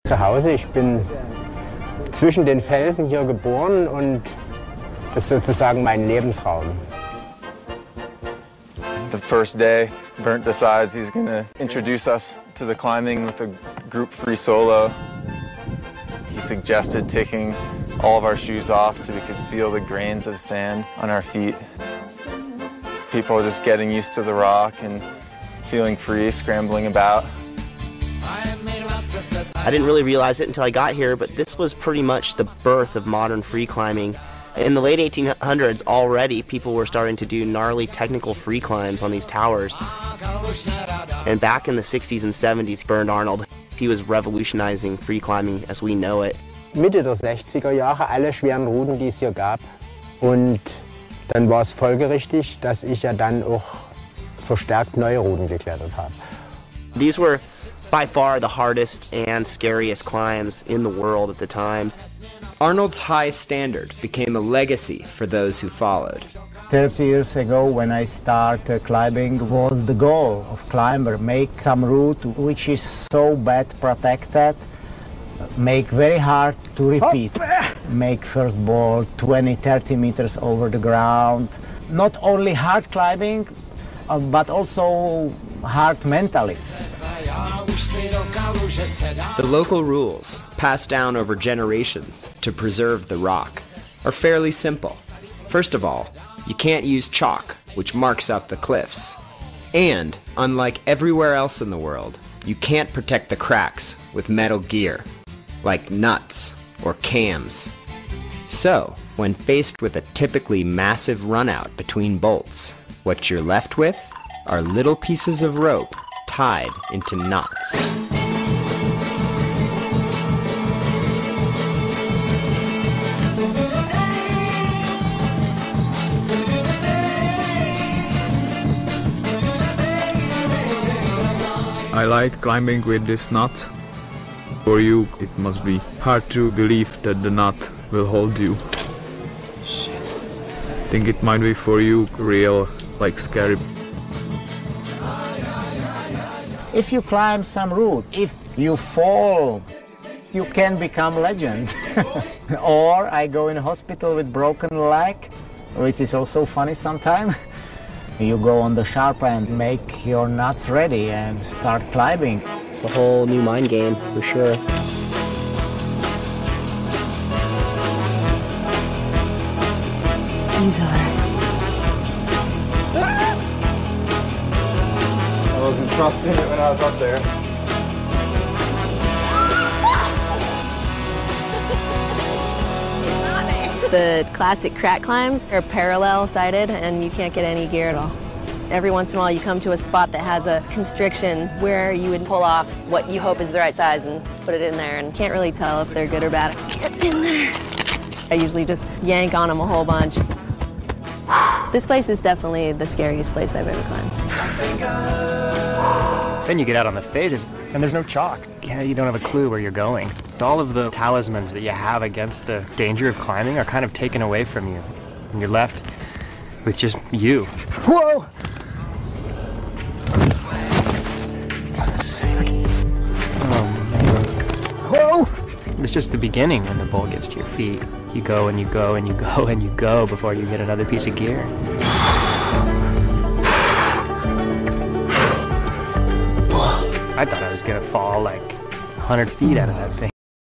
Zu Hause, ich bin zwischen den Felsen hier geboren und das ist sozusagen mein Lebensraum. The first day, Bernd decides he's going to introduce us to the climbing with a group free solo. He suggested taking all of our shoes off so we could feel the grains of sand on our feet. People just getting used to the rock and feeling free, scrambling about. I didn't really realize it until I got here, but this was pretty much the birth of modern free climbing. In the late 1800s, already people were starting to do gnarly technical free climbs on these towers. And back in the 60s and 70s, Bernd Arnold, he was revolutionizing free climbing as we know it. Mitte der 60er Jahre alle schweren Routen, die es hier gab. Und dann war es folgerichtig, dass ich ja dann auch verstärkt neue Routen geklettert habe. These were by far the hardest and scariest climbs in the world at the time. Arnold's high standard became a legacy for those who followed. 30 years ago, when I started climbing, was the goal of climber, make some route which is so bad protected, make very hard to repeat. Make first ball 20-30 meters over the ground. Not only hard climbing, but also hard mentally. The local rules, passed down over generations to preserve the rock, are fairly simple. First of all, you can't use chalk, which marks out the cliffs. And, unlike everywhere else in the world, you can't protect the cracks with metal gear, like nuts or cams. So, when faced with a typically massive runout between bolts, what you're left with are little pieces of rope tied into knots. I like climbing with this knot. For you, it must be hard to believe that the knot will hold you. Shit. I think it might be for you real, like scary. If you climb some route, if you fall, you can become legend. Or I go in hospital with broken leg, which is also funny sometimes. You go on the sharp end, make your nuts ready and start climbing. It's a whole new mind game, for sure. I wasn't trusting it when I was up there. The classic crack climbs are parallel sided and you can't get any gear at all. Every once in a while you come to a spot that has a constriction where you would pull off what you hope is the right size and put it in there, and can't really tell if they're good or bad. Get in there. I usually just yank on them a whole bunch. This place is definitely the scariest place I've ever climbed. Then you get out on the phases, and there's no chalk. Yeah, you don't have a clue where you're going. All of the talismans that you have against the danger of climbing are kind of taken away from you. And you're left with just you. Whoa! Whoa! It's just the beginning when the bowl gets to your feet. You go and you go and you go and you go before you get another piece of gear. I thought I was gonna fall like 100 feet out of that thing.